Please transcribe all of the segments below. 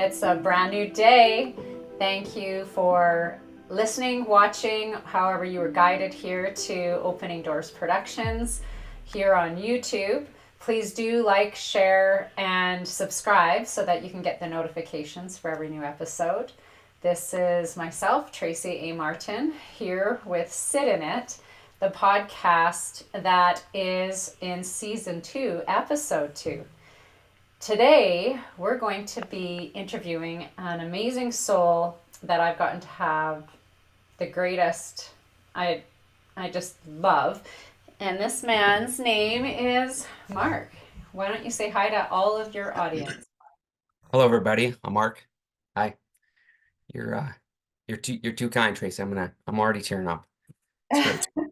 It's a brand new day. Thank you for listening, watching, however you were guided here to Opening Doors Productions here on YouTube. Please do like, share, and subscribe so that you can get the notifications for every new episode. This is myself, Tracy A. Martin, here with Sit In It, the podcast that is in season 2, episode 2. Today, we're going to be interviewing an amazing soul that I've gotten to have the greatest, I, I just love. And this man's name is Mark. Why don't you say hi to all of your audience? Hello, everybody. I'm Mark. Hi. You're uh you're too kind, Tracy. I'm already tearing up. It's great.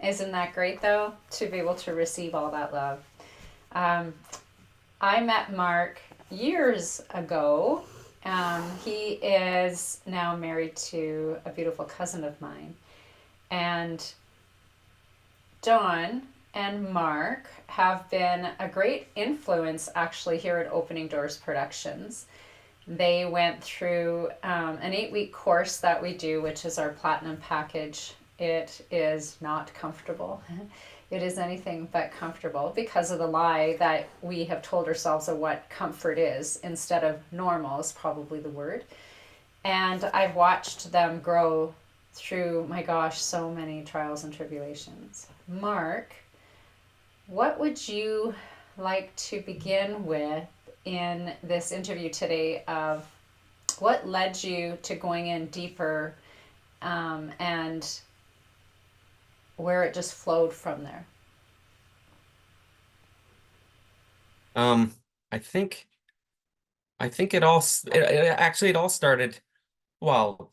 Isn't that great, though, to be able to receive all that love? Um, I met Mark years ago. He is now married to a beautiful cousin of mine. And Dawn and Mark have been a great influence actually here at Opening Doors Productions. They went through an 8-week course that we do, which is our platinum package. It is not comfortable. It is anything but comfortable because of the lie that we have told ourselves of what comfort is instead of normal is probably the word. And I've watched them grow through, my gosh, so many trials and tribulations. Mark, what would you like to begin with in this interview today of what led you to going in deeper and where it just flowed from there? Um, I think I think it all started well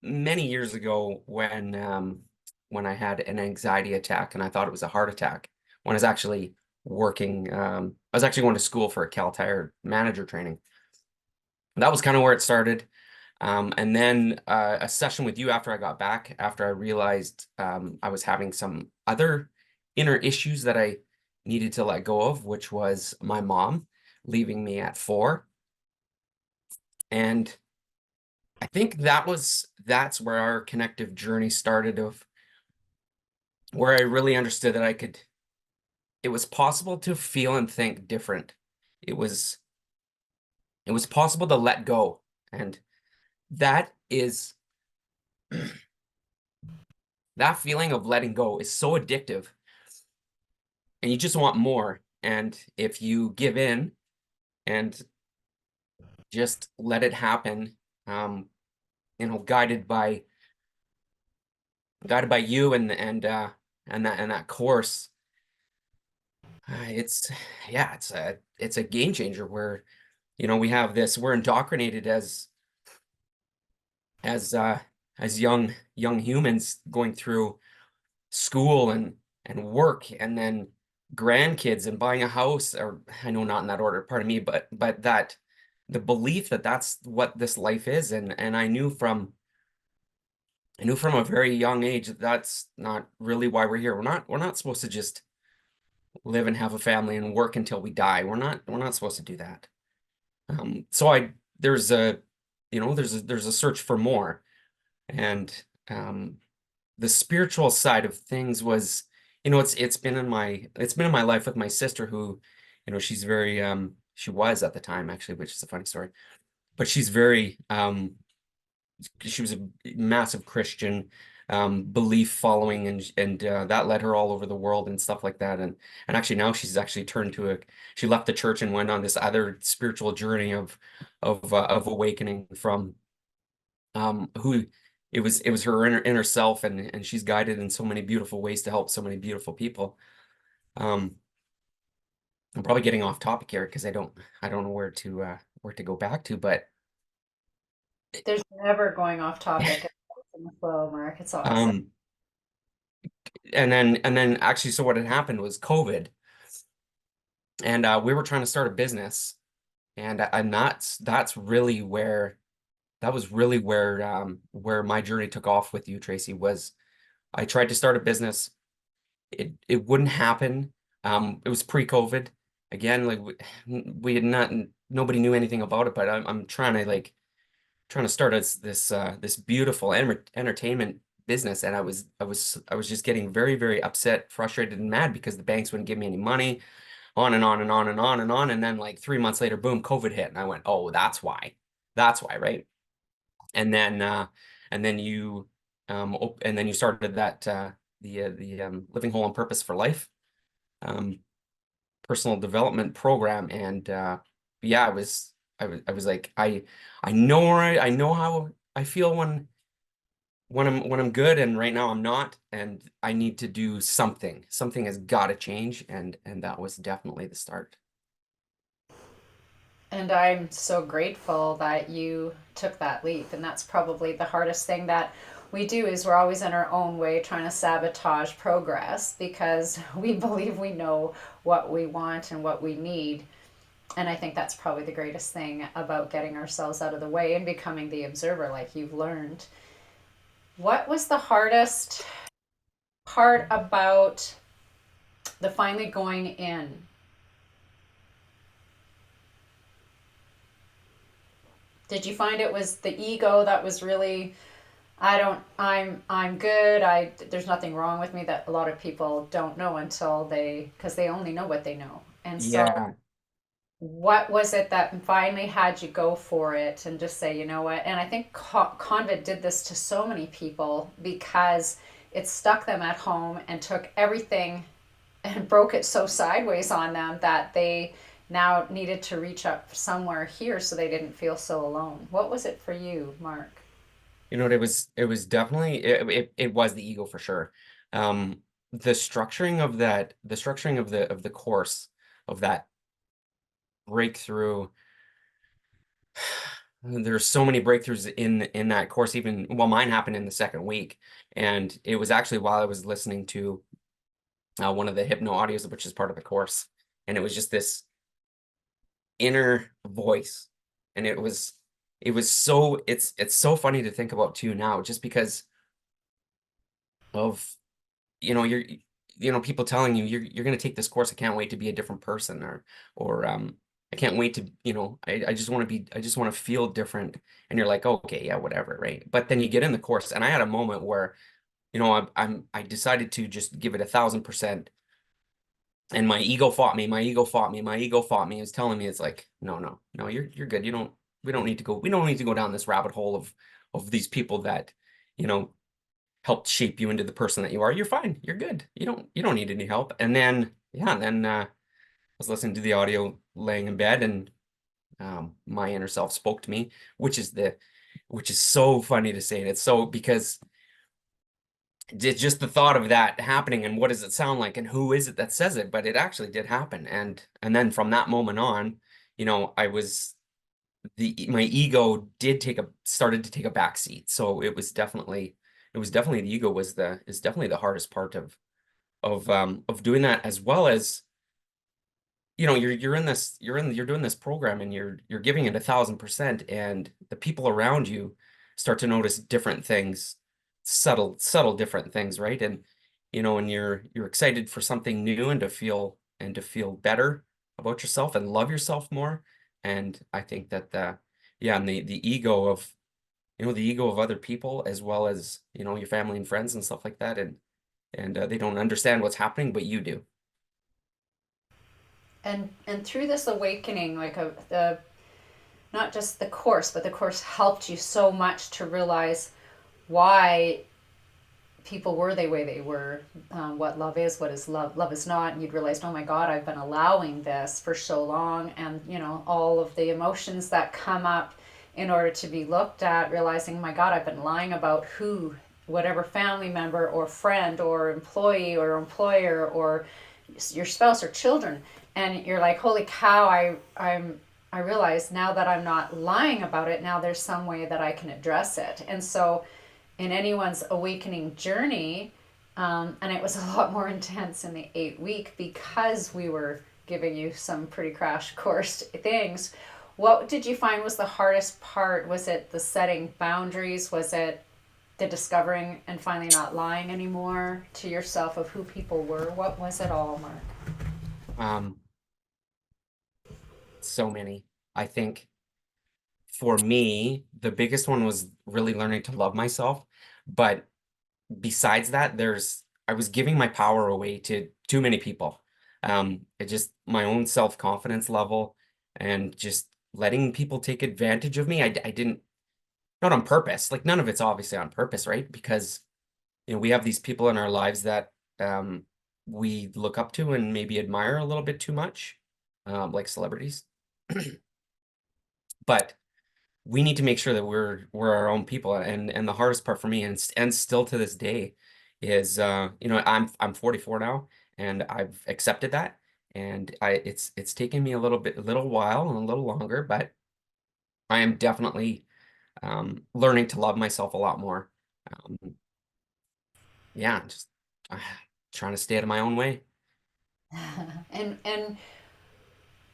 many years ago when I had an anxiety attack and I thought it was a heart attack when I was actually working. I was actually going to school for a Cal Tire manager training. That was kind of where it started. And then a session with you after I got back, after I realized I was having some other inner issues that I needed to let go of, which was my mom leaving me at 4. And I think that's where our connective journey started, of where I really understood that it was possible to feel and think different. It was it was possible to let go. And that is that feeling of letting go is so addictive, and you just want more. And if you give in and just let it happen, um, guided by you and that course, it's yeah, it's a game changer where we have this, we're indoctrinated as uh as young humans going through school and work, and then grandkids and buying a house, or I know not in that order, pardon me, but that the belief that that's what this life is. And I knew from a very young age that that's not really why we're here. We're not supposed to just live and have a family and work until we die. We're not supposed to do that. So I there's a there's a search for more. And the spiritual side of things was, it's been in my life with my sister, who, she's very she was at the time, actually, which is a funny story, but she's very she was a massive Christian, belief following, and that led her all over the world and stuff like that. And actually now she's actually she left the church and went on this other spiritual journey of awakening from who it was her inner self, and she's guided in so many beautiful ways to help so many beautiful people. Um, I'm probably getting off topic here because I don't know where to go back to, but There's never going off topic in the flow, Mark. It's awesome. um, and then actually, so what had happened was COVID, and we were trying to start a business, and that was really where my journey took off with you, Tracy. Was I tried to start a business. It wouldn't happen. It was pre-COVID, again, like we had not, nobody knew anything about it, but I'm trying to like trying to start this beautiful entertainment business, and I was just getting very, very upset, frustrated, and mad because the banks wouldn't give me any money, on and on and on and on and on, and then like 3 months later, boom, COVID hit, and I went, oh, that's why, right? And then and then you and then you started that the Living Whole on Purpose for Life um personal development program, and yeah, I was like, I know I know how I feel when I'm good, and right now I'm not, and I need to do something. Something has got to change, and that was definitely the start. And I'm so grateful that you took that leap. And that's probably the hardest thing that we do is we're always in our own way trying to sabotage progress because we believe we know what we want and what we need. And I think that's probably the greatest thing about getting ourselves out of the way and becoming the observer like you've learned. What was the hardest part about the finally going in? Did you find it was the ego that was really I'm good. There's nothing wrong with me that a lot of people don't know until because they only know what they know. And so Yeah, what was it that finally had you go for it and just say, you know what? And I think Convid did this to so many people because it stuck them at home and took everything and broke it so sideways on them that they now needed to reach up somewhere here so they didn't feel so alone. What was it for you, Mark? you know what, it was definitely it was the ego for sure. The structuring of the course, of that breakthrough. There's so many breakthroughs in that course. Even, well, mine happened in the second week, and it was actually while I was listening to one of the hypno audios, which is part of the course, and it was just this inner voice, and it was so it's so funny to think about too now, just because of, you're people telling you you're going to take this course. I can't wait to be a different person, or I can't wait to, I just want to be, I just want to feel different. And you're like, okay, yeah, whatever, right? But then you get in the course, and I had a moment where, I decided to just give it 1,000%, and my ego fought me, my ego fought me, my ego fought me. It's telling me, it's like, no, no, no, you're good. We don't need to go down this rabbit hole of these people that, you know helped shape you into the person that you are. You're fine. You're good. You don't need any help. And then, yeah, then I was listening to the audio laying in bed, and my inner self spoke to me, which is so funny to say. And it's so, because it's just the thought of that happening, and what does it sound like, and who is it that says it? But it actually did happen. And then from that moment on, I was the my ego did started to take a back seat. So it was definitely the ego is definitely the hardest part of doing that, as well as, you're doing this program, and you're giving it 1,000%, and the people around you start to notice different things, subtle different things, right? And you're excited for something new, and to feel better about yourself and love yourself more. And I think that yeah, and the ego of other people, as well as, your family and friends and stuff like that, and they don't understand what's happening, but you do. And through this awakening, like the not just the course, but the course helped you so much to realize why people were the way they were, what love is, what is love is not, and you'd realized, oh my God, I've been allowing this for so long, and all of the emotions that come up in order to be looked at, realizing, my God, I've been lying about whatever family member or friend or employee or employer or your spouse or children, and you're like, holy cow, I realize now that I'm not lying about it. Now there's some way that I can address it. And so in anyone's awakening journey, and it was a lot more intense in the 8 week because we were giving you some pretty crash course things. What did you find was the hardest part? Was it the setting boundaries? Was it the discovering and finally not lying anymore to yourself of who people were? What was it all, Mark? Um, so many. I think for me, the biggest one was really learning to love myself. But besides that, I was giving my power away to too many people. It just my own self-confidence level and just letting people take advantage of me. I didn't, not on purpose. Like none of it's obviously on purpose, right? Because we have these people in our lives that we look up to and maybe admire a little bit too much, like celebrities. But we need to make sure that we're our own people. And the hardest part for me, and still to this day, is I'm 44 now, and I've accepted that. And it's taken me a little while and a little longer, but I am definitely learning to love myself a lot more. Um, yeah, just uh, trying to stay out of my own way. And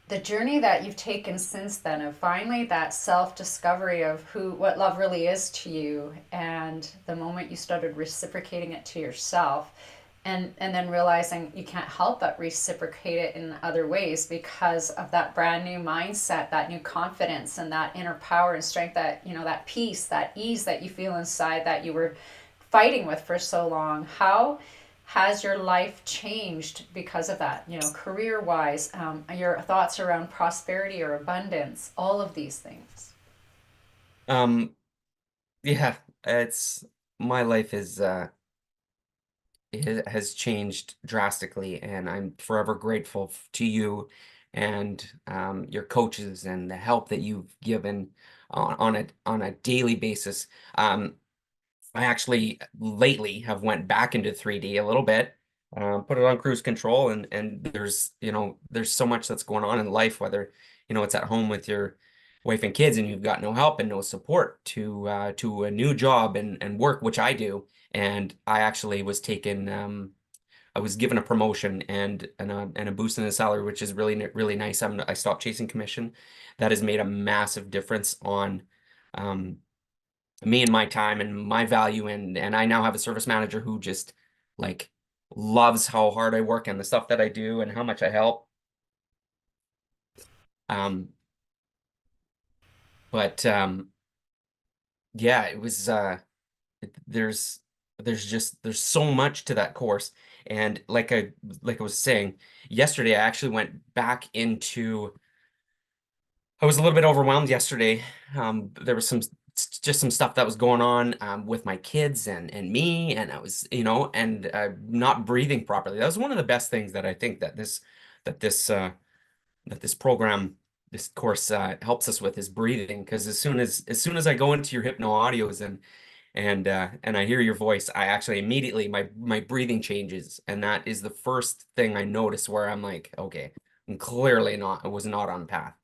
the journey that you've taken since then of finally that self-discovery of who what love really is to you, and the moment you started reciprocating it to yourself, and then realizing you can't help but reciprocate it in other ways because of that brand new mindset, that new confidence, and that inner power and strength, that that peace, that ease that you feel inside that you were fighting with for so long. How has your life changed because of that, career wise, your thoughts around prosperity or abundance, all of these things? Um, yeah, it's my life is it has changed drastically, and I'm forever grateful to you and your coaches and the help that you've given on a daily basis. I actually lately have went back into 3D a little bit, put it on cruise control, and there's so much that's going on in life, whether it's at home with your wife and kids, and you've got no help and no support to a new job and work, which I do. And I actually was taken, I was given a promotion and a boost in the salary, which is really nice. I stopped chasing commission. That has made a massive difference on um, me and my time and my value, and I now have a service manager who just like loves how hard I work and the stuff that I do and how much I help. Um, but yeah, it was there's there's so much to that course. And like I was saying yesterday, I actually went back into I was a little bit overwhelmed yesterday. There was just some stuff that was going on with my kids and me, and I was, and not breathing properly. That was one of the best things that I think that this that this program, this course helps us with, is breathing. Because as soon as I go into your hypno audios and I hear your voice, I actually immediately my breathing changes, and that is the first thing I notice where I'm like, okay, I'm clearly not, I was not on path.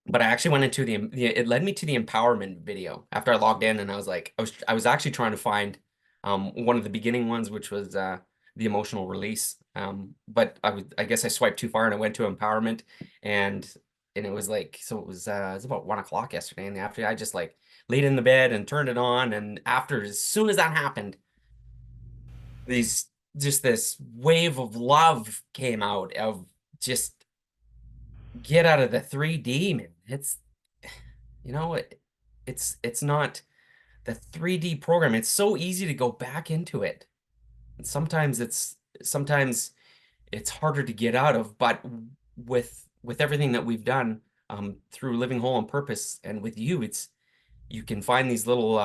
But I actually went into it led me to the empowerment video after I logged in, and I was like, I was actually trying to find one of the beginning ones, which was the emotional release. But I guess I swiped too far and I went to empowerment, and it was like, so it was about 1 o'clock yesterday in the afternoon. I just like laid in the bed and turned it on, and as soon as that happened, these just this wave of love came out of just get out of the 3D, man. You know, it's not the 3D program. It's so easy to go back into it. And sometimes it's harder to get out of, but with everything that we've done through Living Whole on Purpose and with you, you can find these little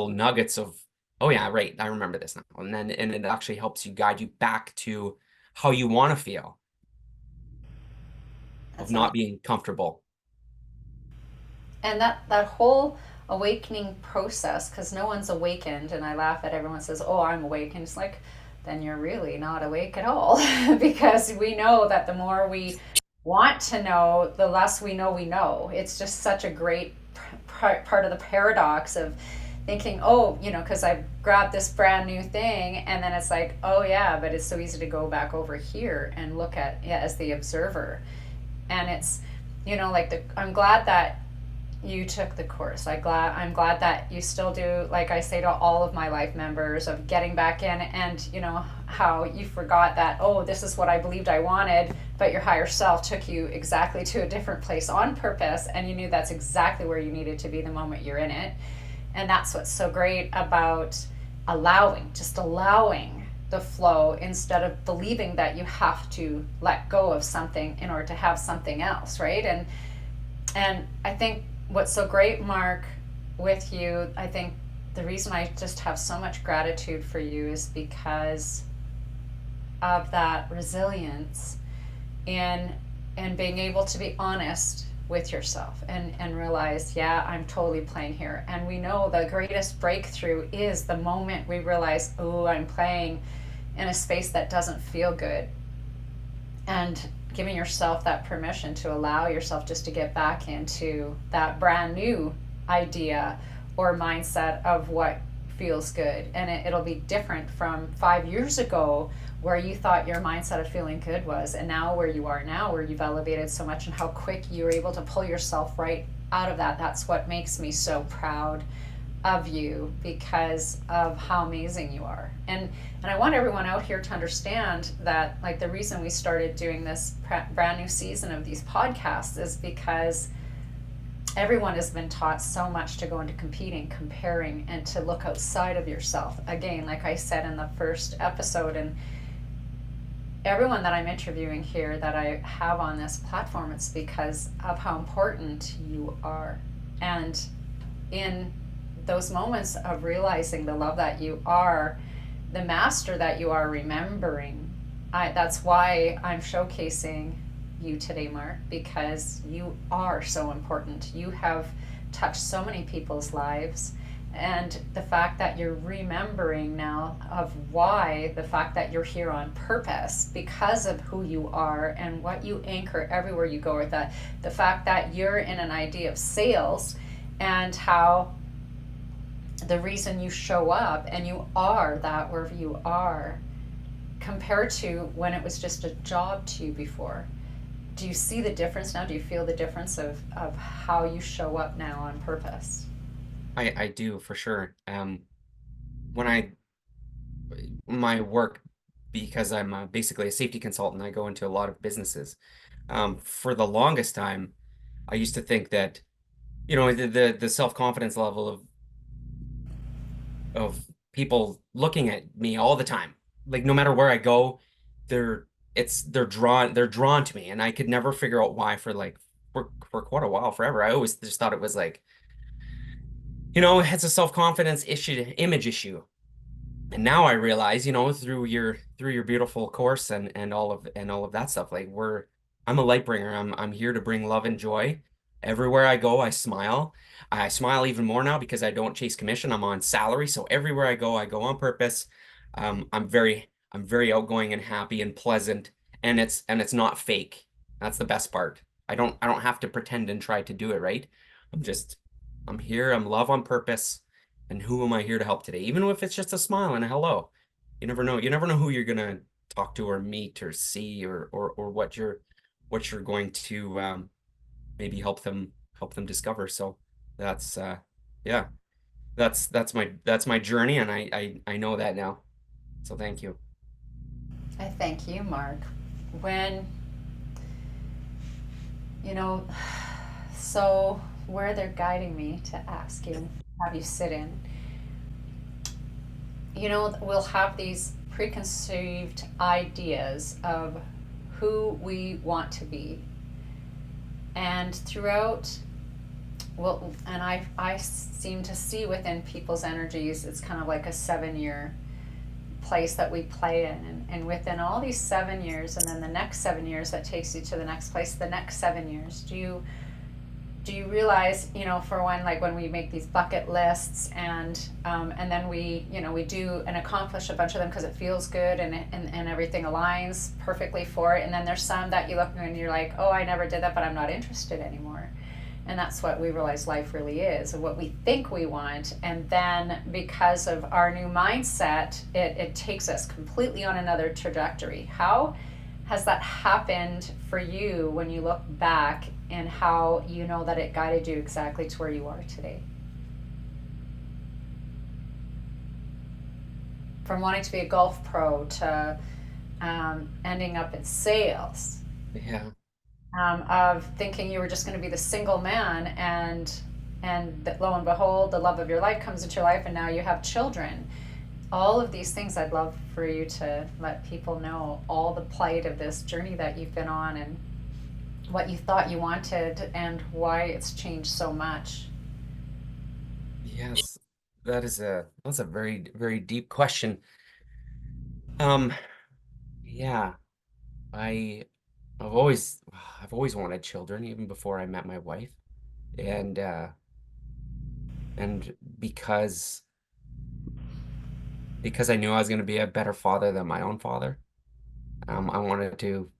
nuggets of, oh yeah, right, I remember this now. And it actually helps you guide you back to how you want to feel of That's not awesome. being comfortable. And that whole awakening process, because no one's awakened, and I laugh at everyone says, oh, I'm awakened. It's like, then you're really not awake at all. Because we know that the more we want to know, the less we know we know. It's just such a great part of the paradox of thinking, oh, because I've grabbed this brand new thing, and then it's like, oh yeah, but it's so easy to go back over here and look at it as the observer. And it's, like I'm glad that you took the course. I'm glad that you still do, like I say to all of my life members, of getting back in, and how you forgot that, oh, this is what I believed I wanted, but your higher self took you exactly to a different place on purpose, and you knew that's exactly where you needed to be the moment you're in it. And that's what's so great about allowing, just allowing the flow instead of believing that you have to let go of something in order to have something else, right? And I think what's so great, Mark, with you, I think the reason I just have so much gratitude for you is because of that resilience in and being able to be honest with yourself and realize, yeah, I'm totally playing here. And we know the greatest breakthrough is the moment we realize, oh, I'm playing in a space that doesn't feel good. And giving yourself that permission to allow yourself just to get back into that brand new idea or mindset of what feels good. And it'll be different from 5 years ago where you thought your mindset of feeling good was, and now where you are now, where you've elevated so much and how quick you're able to pull yourself right out of that. That's what makes me so proud of you, because of how amazing you are. And I want everyone out here to understand that, like, the reason we started doing this brand new season of these podcasts is because everyone has been taught so much to go into competing, comparing, and to look outside of yourself. Again, like I said in the first episode, and everyone that I'm interviewing here that I have on this platform, it's because of how important you are. And in those moments of realizing the love that you are, the master that you are, remembering, that's why I'm showcasing you today, Mark, because you are so important. You have touched so many people's lives, and the fact that you're remembering now of why, the fact that you're here on purpose because of who you are and what you anchor everywhere you go, or that the fact that you're in an idea of sales and how the reason you show up and you are that wherever you are, compared to when it was just a job to you before. Do you see the difference now? Do you feel the difference of how you show up now on purpose? I do for sure. When I my work, because I'm basically a safety consultant, I go into a lot of businesses. For the longest time, I used to think that, the self-confidence level of people looking at me all the time, like no matter where I go, they're they're drawn to me, and I could never figure out why for quite a while, forever. I always just thought it was like, it's a self-confidence issue, image issue. And now I realize, through your beautiful course and all of that stuff, like I'm a light bringer. I'm here to bring love and joy. Everywhere I go, I smile. I smile even more now because I don't chase commission. I'm on salary, so everywhere I go on purpose. I'm very outgoing and happy and pleasant, and it's not fake. That's the best part. I don't have to pretend and try to do it right. I'm here. I'm love on purpose. And who am I here to help today? Even if it's just a smile and a hello. You never know. You never know who you're gonna talk to or meet or see, or what you're going to maybe help them discover. So that's yeah, that's my journey, and I know that now. So thank you. I thank you, Mark. When, you know, so where they're guiding me to ask you, have you sit in, we'll have these preconceived ideas of who we want to be. And throughout, well, and I seem to see within people's energies, it's kind of like a 7 year place that we play in. And within all these 7 years, and then the next 7 years that takes you to the next place, the next 7 years, do you realize, for one, like when we make these bucket lists, and then we do and accomplish a bunch of them because it feels good, and everything aligns perfectly for it, and then there's some that you look and you're like, oh, I never did that, but I'm not interested anymore. And that's what we realize life really is, what we think we want. And then because of our new mindset, it takes us completely on another trajectory. How has that happened for you when you look back, and how you know that it guided you exactly to where you are today? from wanting to be a golf pro to ending up in sales, Yeah. of thinking you were just going to be the single man, and that lo and behold, the love of your life comes into your life, and now you have children. All of these things, I'd love for you to let people know all the plight of this journey that you've been on, and what you thought you wanted, and why it's changed so much. Yes. That's a very, very deep question. Um, yeah, I I've always wanted children even before I met my wife. And and because I knew I was going to be a better father than my own father, I wanted to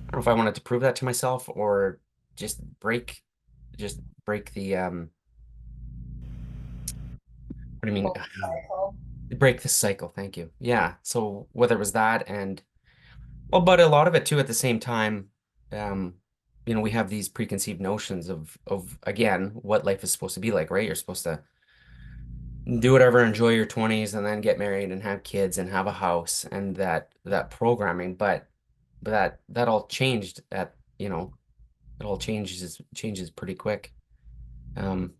I don't know if I wanted to prove that to myself or just break just break the what do you mean? Full cycle. Break the cycle. Thank you. Yeah. So whether it was that and well, but a lot of it too at the same time, um, we have these preconceived notions of again what life is supposed to be like, right? You're supposed to do whatever, enjoy your 20s and then get married and have kids and have a house and that programming, but that all changed it all changes pretty quick. Um,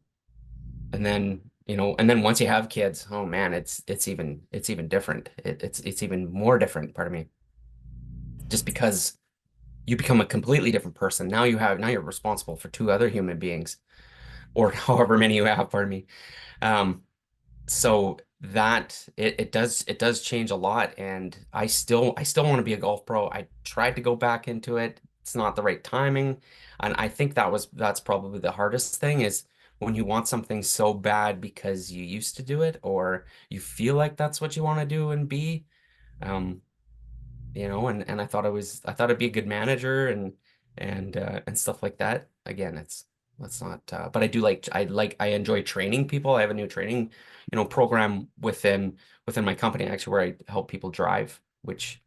and then, and then once you have kids, oh man, it's even different. It's even more different, pardon me, just because you become a completely different person. Now you're responsible for two other human beings or however many you have, pardon me. Um, so that it does change a lot, and I still want to be a golf pro. I tried to go back into it. It's not the right timing, and I think that's probably the hardest thing is when you want something so bad because you used to do it or you feel like that's what you want to do and be. Um, and I thought I'd be a good manager and stuff like that. Again, that's not but I enjoy training people. I have a new training, program within my company actually where I help people drive, which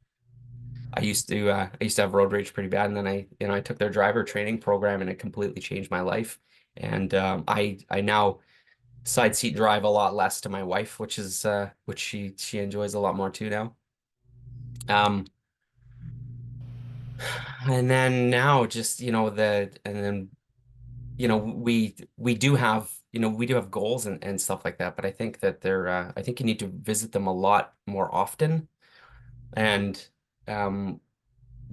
I used to have road rage pretty bad, and then I took their driver training program and it completely changed my life. And I now side seat drive a lot less to my wife, which she enjoys a lot more too now. Um, And then now just, and then, we do have goals and stuff like that, but I think that I think you need to visit them a lot more often. And um,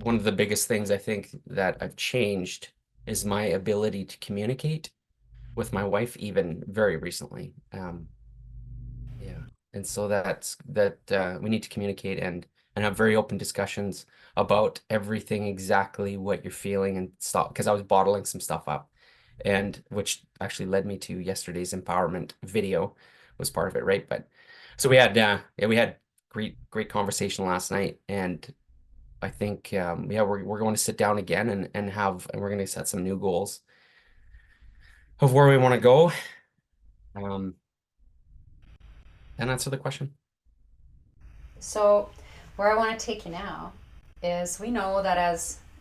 one of the biggest things I think that I've changed is my ability to communicate with my wife, even very recently. Yeah. And so we need to communicate and have very open discussions about everything exactly what you're feeling and stop because I was bottling some stuff up and which actually led me to yesterday's empowerment video was part of it, right? But so we had great conversation last night and I think yeah we're going to sit down again and we're going to set some new goals of where we want to go. Um and answer the question. So, where I want to take you now is, we know that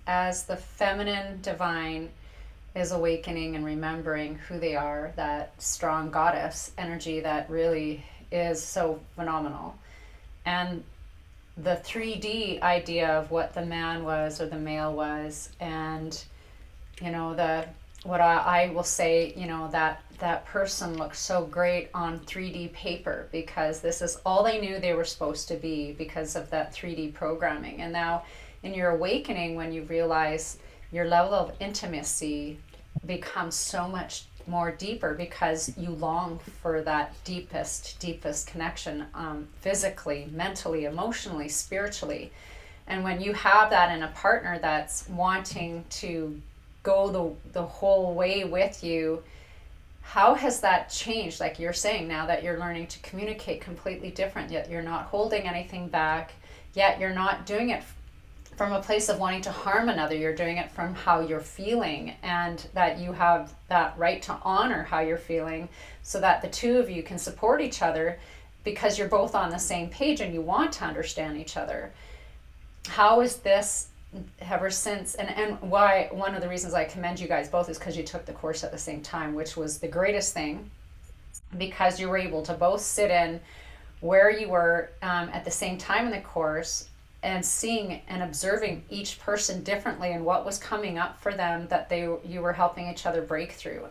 as the feminine divine is awakening and remembering who they are, that strong goddess energy that really is so phenomenal. And the 3D idea of what the man was or the male was, and the what I will say, that person looks so great on 3D paper because this is all they knew they were supposed to be because of that 3D programming. And now in your awakening, when you realize your level of intimacy becomes so much more deeper because you long for that deepest connection, physically, mentally, emotionally, spiritually. And when you have that in a partner that's wanting to go the whole way with you, how has that changed? Like you're saying, now that you're learning to communicate completely different, yet you're not holding anything back, yet you're not doing it from a place of wanting to harm another. You're doing it from how you're feeling, and that you have that right to honor how you're feeling so that the two of you can support each other because you're both on the same page and you want to understand each other. How is this ever since, and why one of the reasons I commend you guys both is because you took the course at the same time, which was the greatest thing, because you were able to both sit in where you were at the same time in the course, and seeing and observing each person differently and what was coming up for them that you were helping each other break through.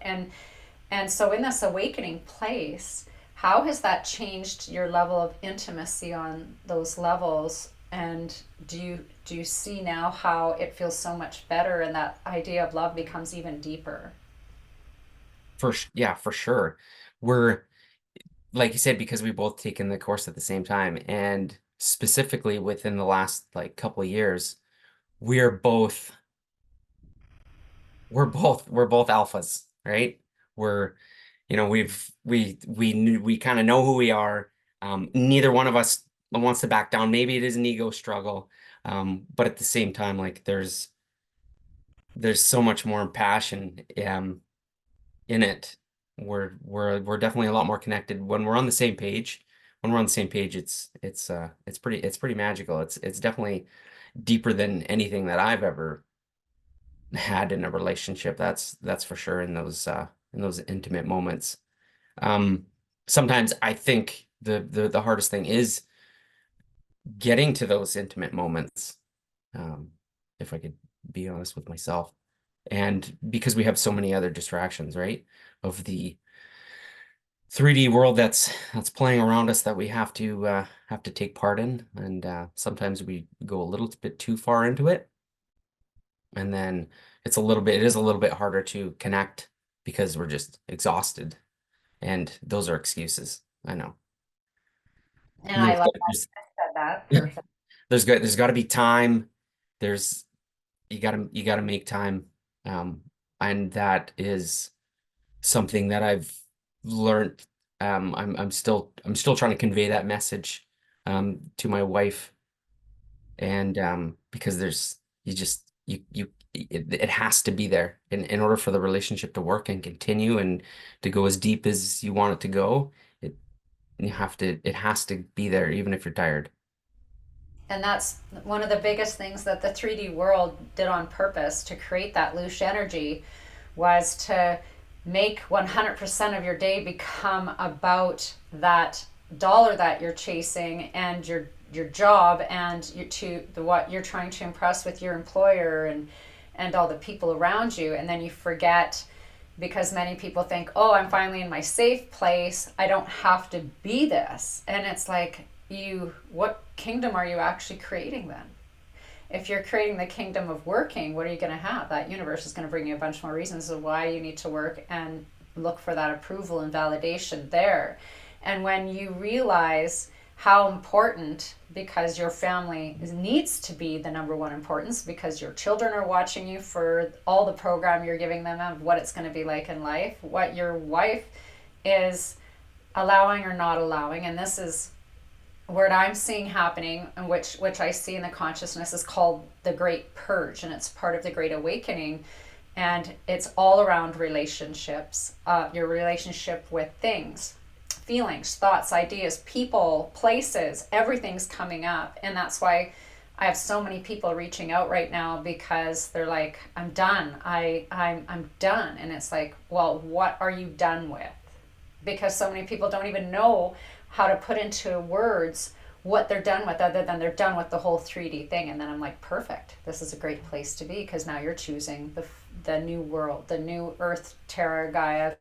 And so in this awakening place, how has that changed your level of intimacy on those levels? And do you see now how it feels so much better, and that idea of love becomes even deeper? Yeah, for sure. We're like you said, because we both taken the course at the same time, and specifically within the last like couple of years, we're both we're both alphas, right? We're we kind of know who we are. Neither one of us wants to back down. Maybe it is an ego struggle, but at the same time, like there's so much more passion in it. We're definitely a lot more connected when we're on the same page. When we're on the same page, it's pretty magical. It's definitely deeper than anything that I've ever had in a relationship. That's for sure in those intimate moments. Um, Sometimes I think the hardest thing is getting to those intimate moments. Um, if I could be honest with myself. And because we have so many other distractions, right? Of the 3D world that's playing around us that we have to take part in, and sometimes we go a little bit too far into it, and then it is a little bit harder to connect because we're just exhausted, and those are excuses. I know. And And I love that, said that perfect. there's got to be time. There's you got to make time, and that is something that I've learned. I'm still trying to convey that message to my wife, and because there's you just you it has to be there in order for the relationship to work and continue and to go as deep as you want it to go. It it has to be there even if you're tired. And that's one of the biggest things that the 3D world did on purpose to create that loose energy, was to make 100% of your day become about that dollar that you're chasing, and your job, and what you're trying to impress with your employer, and all the people around you. And then you forget, because many people think, oh, I'm finally in my safe place, I don't have to be this. And it's like, what kingdom are you actually creating then? If you're creating the kingdom of working, what are you going to have? That universe is going to bring you a bunch more reasons of why you need to work, and look for that approval and validation there. And when you realize how important, because your family needs to be the number one importance, because your children are watching you for all the program you're giving them of what it's going to be like in life, what your wife is allowing or not allowing. And this is what I'm seeing happening, and which I see in the consciousness, is called the Great Purge, and it's part of the Great Awakening, and it's all around relationships, your relationship with things, feelings, thoughts, ideas, people, places, everything's coming up. And that's why I have so many people reaching out right now, because they're like, I'm done. I'm done. And it's like, well, what are you done with? Because so many people don't even know how to put into words what they're done with, other than they're done with the whole 3D thing. And then I'm like, perfect. This is a great place to be, because now you're choosing the new world, the new Earth, Terra, Gaia,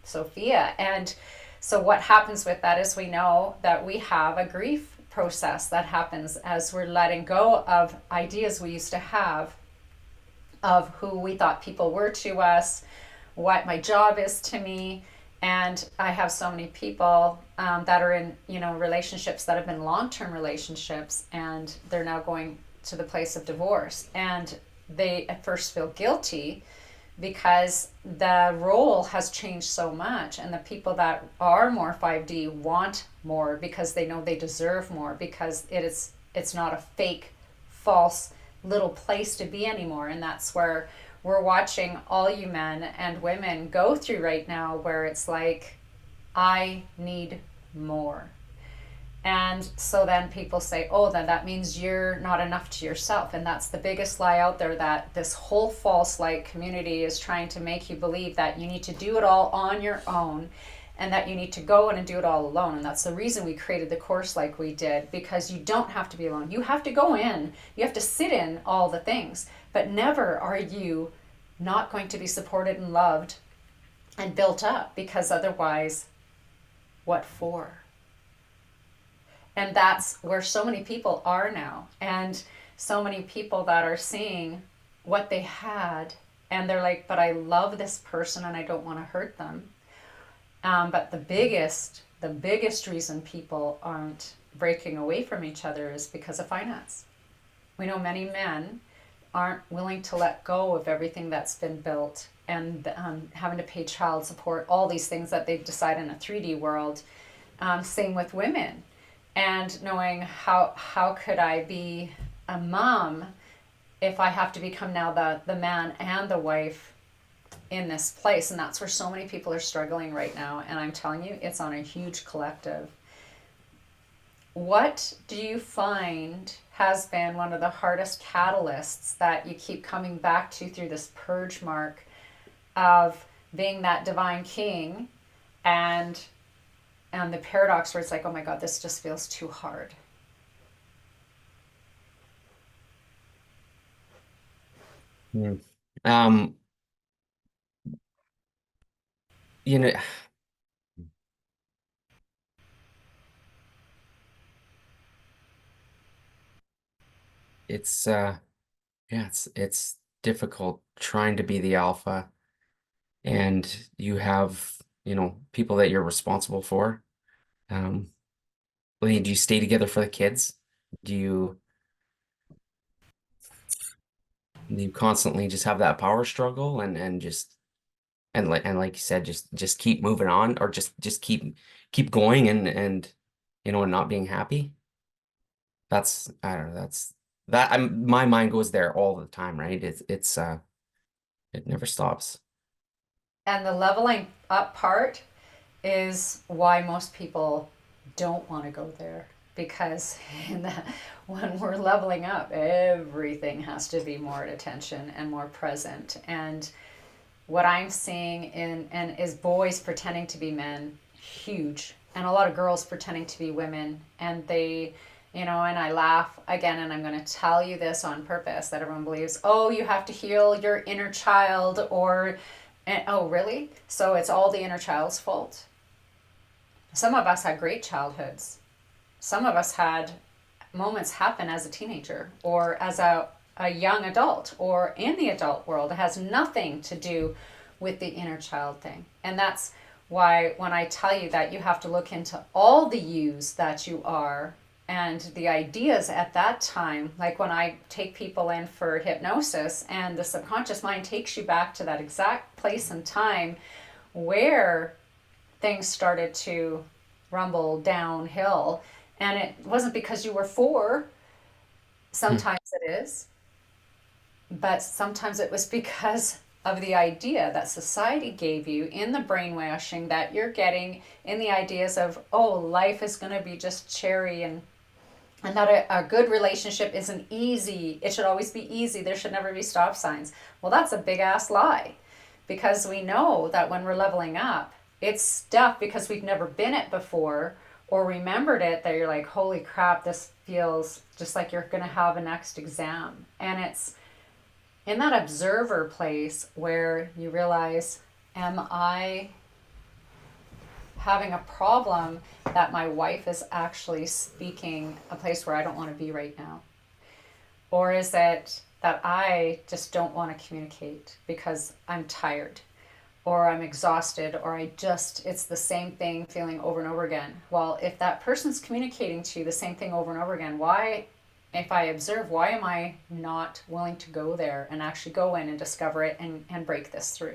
Sophia. And so what happens with that is, we know that we have a grief process that happens as we're letting go of ideas we used to have of who we thought people were to us, what my job is to me. And I have so many people that are in relationships that have been long-term relationships, and they're now going to the place of divorce, and they at first feel guilty because the role has changed so much, and the people that are more 5D want more, because they know they deserve more, because it's not a fake, false little place to be anymore. And that's where we're watching all you men and women go through right now, where it's like, I need more. And so then people say, oh, then that means you're not enough to yourself. And that's the biggest lie out there, that this whole false light community is trying to make you believe that you need to do it all on your own, and that you need to go in and do it all alone. And that's the reason we created the course like we did, because you don't have to be alone. You have to go in, you have to sit in all the things, but never are you not going to be supported and loved and built up, because otherwise, what for? And that's where so many people are now. And so many people that are seeing what they had, and they're like, but I love this person and I don't want to hurt them. But the biggest reason people aren't breaking away from each other is because of finance. We know many men aren't willing to let go of everything that's been built, and having to pay child support, all these things that they've decided in a 3D world. Same with women, and knowing how could I be a mom if I have to become now the man and the wife in this place. And that's where so many people are struggling right now, and I'm telling you, it's on a huge collective. What do you find has been one of the hardest catalysts that you keep coming back to through this purge, mark, of being that divine king, and the paradox where it's like, oh my God, this just feels too hard? Mm. Um, you know, it's yeah, it's difficult trying to be the alpha, and you have, people that you're responsible for. Um, do you stay together for the kids? Do you do you constantly just have that power struggle, and just and like you said, just keep moving on, or just keep going, and not being happy? That's, I don't know, my mind goes there all the time, right? It never stops. And the leveling up part is why most people don't want to go there, because when we're leveling up, everything has to be more at attention and more present. And what I'm seeing is boys pretending to be men, huge, and a lot of girls pretending to be women, and and I laugh again, and I'm going to tell you this on purpose that everyone believes, oh, you have to heal your inner child, or, oh, really? So it's all the inner child's fault? Some of us had great childhoods. Some of us had moments happen as a teenager or as a young adult or in the adult world. It has nothing to do with the inner child thing. And that's why when I tell you that you have to look into all the yous that you are and the ideas at that time, like when I take people in for hypnosis and the subconscious mind takes you back to that exact place and time where things started to rumble downhill. And it wasn't because you were four. Hmm. Sometimes it is, but sometimes it was because of the idea that society gave you in the brainwashing that you're getting in the ideas of, oh, life is going to be just cherry, and that a good relationship isn't easy. It should always be easy. There should never be stop signs. Well, that's a big ass lie, because we know that when we're leveling up, it's stuff because we've never been it before or remembered it, that you're like, holy crap, this feels just like you're going to have a next exam. And it's in that observer place where you realize, am I having a problem that my wife is actually speaking a place where I don't want to be right now? Or is it that I just don't want to communicate because I'm tired or I'm exhausted, or it's the same thing feeling over and over again? Well, if that person's communicating to you the same thing over and over again, why, if I observe, why am I not willing to go there and actually go in and discover it and break this through?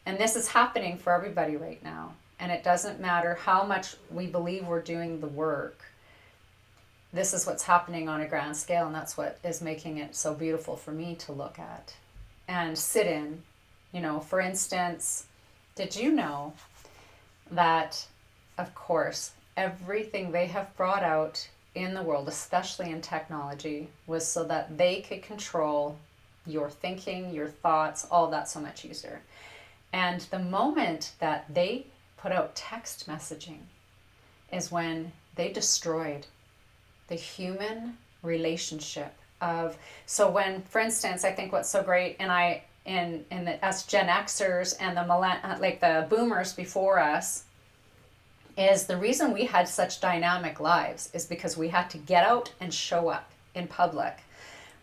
And this is happening for everybody right now. And it doesn't matter how much we believe we're doing the work. This is what's happening on a grand scale, and that's what is making it so beautiful for me to look at and sit in. For instance, did you know that, of course, everything they have brought out in the world, especially in technology, was so that they could control your thinking, your thoughts, all that so much easier. And the moment that they put out text messaging is when they destroyed the human relationship of, so when, for instance, I think what's so great, and I in the us Gen Xers and the like the boomers before us, is the reason we had such dynamic lives is because we had to get out and show up in public,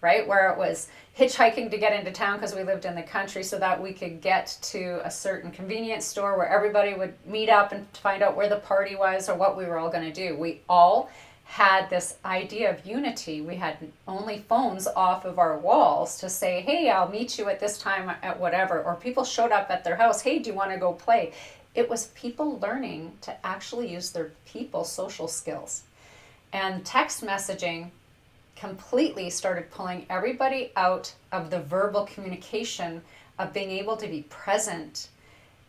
right? Where it was hitchhiking to get into town because we lived in the country so that we could get to a certain convenience store where everybody would meet up and find out where the party was or what we were all going to do. We all had this idea of unity. We had only phones off of our walls to say, hey, I'll meet you at this time at whatever. Or people showed up at their house, hey, do you want to go play? It was people learning to actually use their people social skills. And text messaging completely started pulling everybody out of the verbal communication of being able to be present.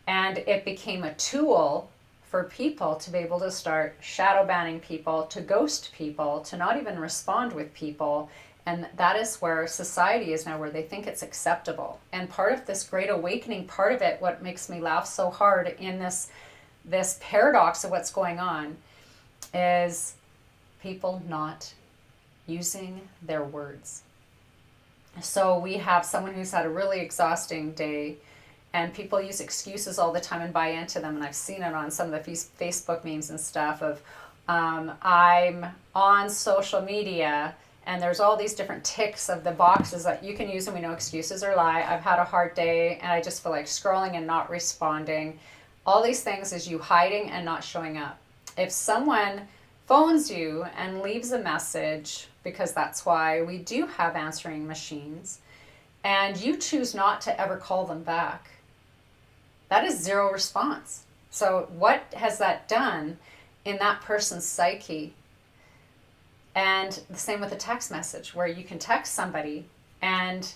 And it became a tool for people to be able to start shadow banning people, to ghost people, to not even respond with people. And that is where society is now, where they think it's acceptable. And part of this great awakening, part of it, what makes me laugh so hard in this paradox of what's going on, is people not using their words. So we have someone who's had a really exhausting day, and people use excuses all the time and buy into them. And I've seen it on some of the Facebook memes and stuff of, I'm on social media, and there's all these different ticks of the boxes that you can use, and we know excuses are lie. I've had a hard day, and I just feel like scrolling and not responding. All these things is you hiding and not showing up. If someone phones you and leaves a message, because that's why we do have answering machines, and you choose not to ever call them back, that is zero response. So what has that done in that person's psyche? And the same with a text message, where you can text somebody, and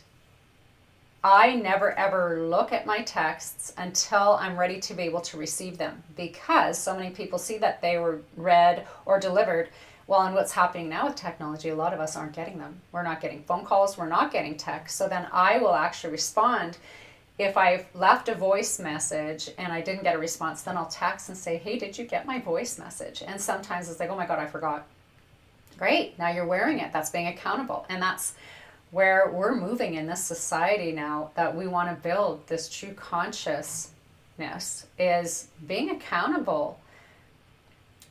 I never ever look at my texts until I'm ready to be able to receive them, because so many people see that they were read or delivered. Well, and what's happening now with technology, a lot of us aren't getting them. We're not getting phone calls, we're not getting texts. So then I will actually respond. If I've left a voice message and I didn't get a response, then I'll text and say, hey, did you get my voice message? And sometimes it's like, oh my God, I forgot. Great, now you're wearing it. That's being accountable. And that's where we're moving in this society now, that we want to build this true consciousness, is being accountable.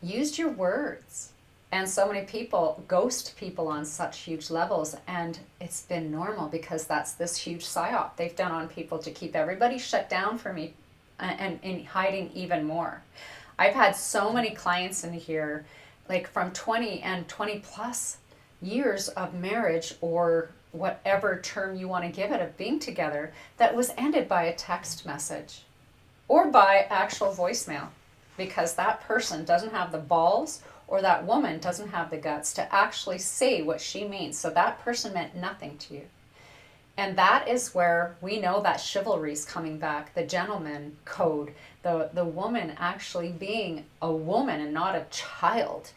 Use your words. And so many people ghost people on such huge levels, and it's been normal because that's this huge psyop they've done on people to keep everybody shut down for me and hiding even more. I've had so many clients in here, like from 20 and 20 plus years of marriage, or whatever term you want to give it, of being together, that was ended by a text message or by actual voicemail, because that person doesn't have the balls, or that woman doesn't have the guts to actually say what she means. So that person meant nothing to you. And that is where we know that chivalry is coming back, the gentleman code, the woman actually being a woman and not a child,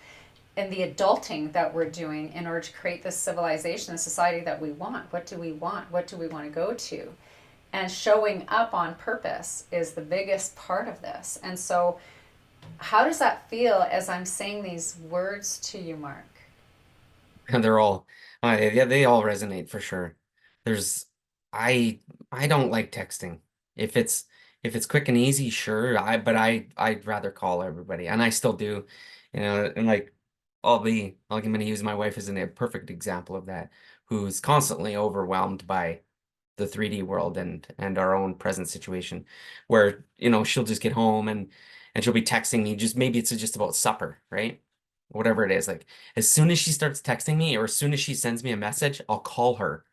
and the adulting that we're doing in order to create this civilization and society that we want. What do we want? What do we want to go to? And showing up on purpose is the biggest part of this. And so how does that feel as I'm saying these words to you, Mark? And they're all, yeah, they all resonate for sure. There's, I, I don't like texting. If it's if it's quick and easy, sure. I'd rather call everybody, and I still do, and like, I'm gonna use my wife as a perfect example of that, who's constantly overwhelmed by the 3D world and our own present situation, where she'll just get home and she'll be texting me, just maybe it's just about supper, right? Whatever it is, like as soon as she starts texting me, or as soon as she sends me a message, I'll call her.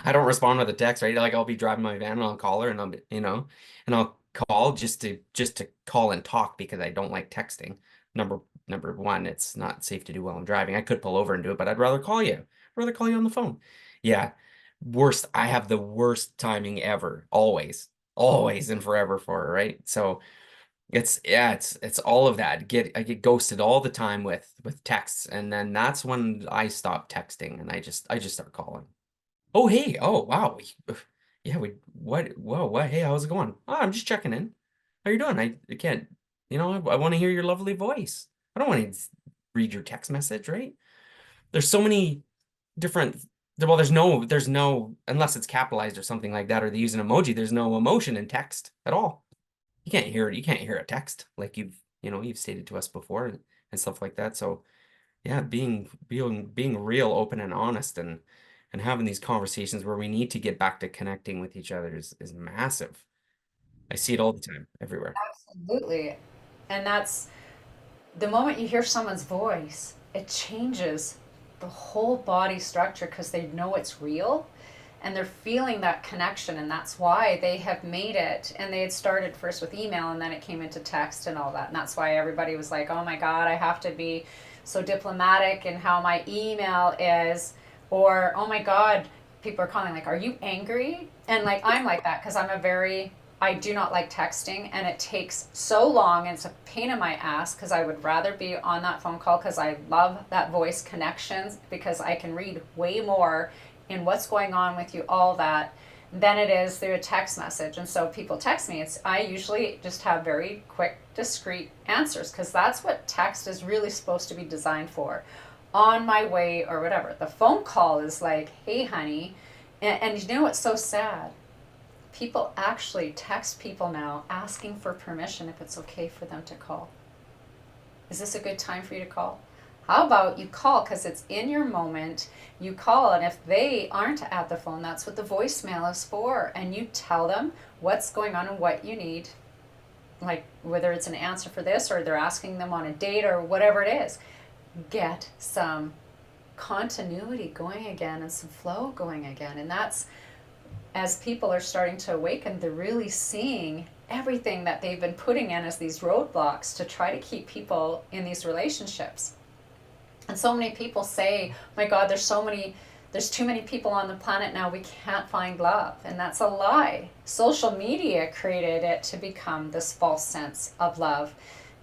I don't respond with a text, right? Like I'll be driving my van and I'll call her, and I'll call just to call and talk, because I don't like texting. Number one, it's not safe to do while I'm driving. I could pull over and do it, but I'd rather call you. I'd rather call you on the phone. Yeah. Worst, I have the worst timing ever, always, always and forever for her, right? So it's all of that. I get ghosted all the time with texts, and then that's when I stop texting and I just start calling. Oh, hey, oh wow. Yeah, whoa, what, hey, how's it going? Oh, I'm just checking in. How you doing? I can't, I want to hear your lovely voice. I don't want to read your text message, right? There's so many different, well, there's no, unless it's capitalized or something like that, or they use an emoji, there's no emotion in text at all. You can't hear it. You can't hear a text like you've stated to us before and stuff like that. So yeah, being real, open and honest and having these conversations where we need to get back to connecting with each other is massive. I see it all the time, everywhere. Absolutely. And that's the moment you hear someone's voice, it changes the whole body structure because they know it's real and they're feeling that connection. And that's why they have made it. And they had started first with email and then it came into text and all that. And that's why everybody was like, oh my God, I have to be so diplomatic in how my email is. Or, oh my God, people are calling, like, are you angry? And like, I'm like that because I do not like texting and it takes so long and it's a pain in my ass because I would rather be on that phone call because I love that voice connections because I can read way more in what's going on with you, all that, than it is through a text message. And so people text me, I usually just have very quick, discreet answers because that's what text is really supposed to be designed for. On my way or whatever. The phone call is like, hey honey, and you know what's so sad? People actually text people now asking for permission if it's okay for them to call. Is this a good time for you to call? How about you call because it's in your moment? You call, and if they aren't at the phone, that's what the voicemail is for. And you tell them what's going on and what you need. Like whether it's an answer for this or they're asking them on a date or whatever it is. Get some continuity going again and some flow going again. And that's as people are starting to awaken, they're really seeing everything that they've been putting in as these roadblocks to try to keep people in these relationships. And so many people say, oh my God, there's too many people on the planet now, we can't find love. And that's a lie. Social media created it to become this false sense of love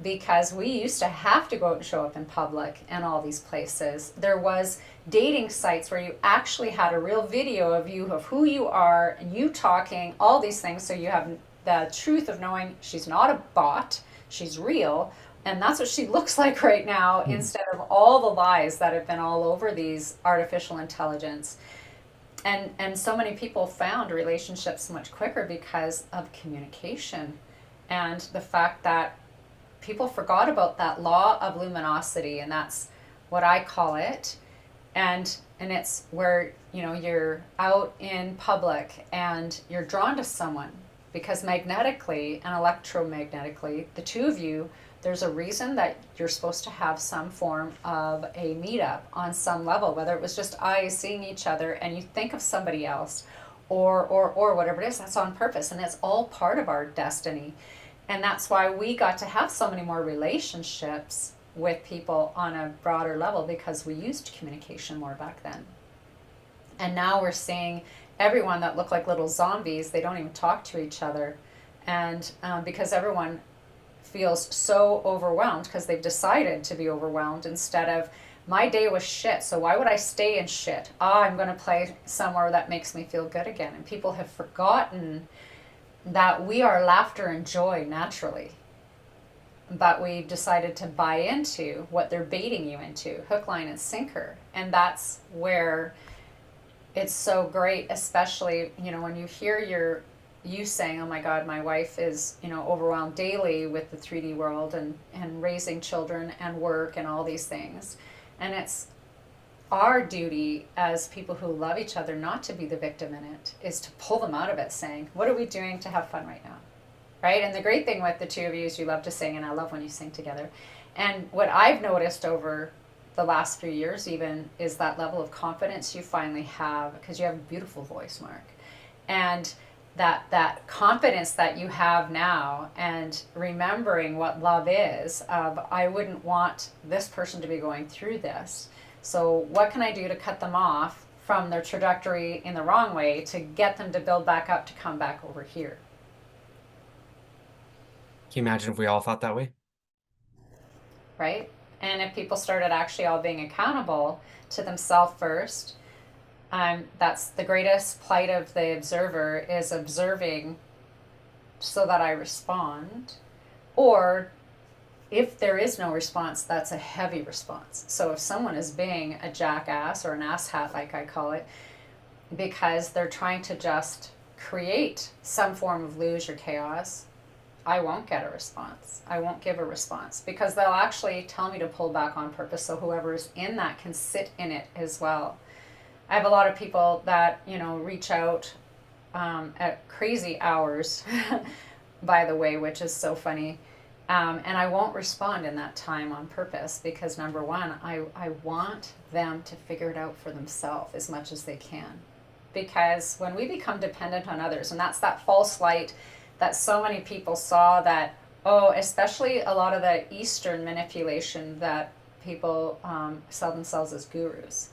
because we used to have to go out and show up in public and all these places. There was dating sites where you actually had a real video of you, of who you are, and you talking, all these things, so you have the truth of knowing she's not a bot, she's real, and that's what she looks like right now, Mhm. instead of all the lies that have been all over these artificial intelligence. And so many people found relationships much quicker because of communication and the fact that people forgot about that law of luminosity, and that's what I call it. And it's where you're out in public and you're drawn to someone because magnetically and electromagnetically, the two of you, there's a reason that you're supposed to have some form of a meetup on some level, whether it was just eyes seeing each other and you think of somebody else, or whatever it is. That's on purpose, and it's all part of our destiny. And that's why we got to have so many more relationships with people on a broader level because we used communication more back then. And now we're seeing everyone that look like little zombies, they don't even talk to each other. And because everyone feels so overwhelmed because they've decided to be overwhelmed instead of my day was shit, so why would I stay in shit? I'm going to play somewhere that makes me feel good again. And people have forgotten that we are laughter and joy naturally, but we've decided to buy into what they're baiting you into, hook, line, and sinker. And that's where it's so great, especially when you hear you saying, oh my God, my wife is overwhelmed daily with the 3D world and raising children and work and all these things. And it's our duty as people who love each other not to be the victim in it, is to pull them out of it, saying, what are we doing to have fun right now? Right? And the great thing with the two of you is you love to sing, and I love when you sing together. And what I've noticed over the last few years even is that level of confidence you finally have, because you have a beautiful voice, Mark. And that confidence that you have now, and remembering what love is, of I wouldn't want this person to be going through this, so what can I do to cut them off from their trajectory in the wrong way to get them to build back up to come back over here? Can you imagine if we all thought that way? Right? And if people started actually all being accountable to themselves first, that's the greatest plight of the observer, is observing so that I respond, or if there is no response, that's a heavy response. So if someone is being a jackass or an asshat, like I call it, because they're trying to just create some form of luge or chaos, I won't get a response. I won't give a response because they'll actually tell me to pull back on purpose so whoever's in that can sit in it as well. I have a lot of people that, reach out at crazy hours, by the way, which is so funny. And I won't respond in that time on purpose because number one, I want them to figure it out for themselves as much as they can. Because when we become dependent on others, and that's that false light that so many people saw that, oh, especially a lot of the Eastern manipulation that people sell themselves as gurus.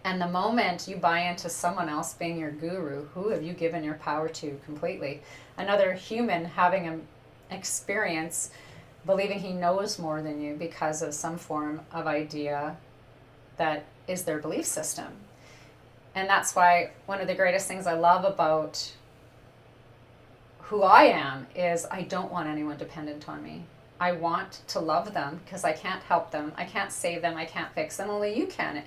And the moment you buy into someone else being your guru, who have you given your power to completely? Another human having an experience believing he knows more than you because of some form of idea that is their belief system. And that's why one of the greatest things I love about who I am is I don't want anyone dependent on me. I want to love them because I can't help them. I can't save them. I can't fix them. Only you can.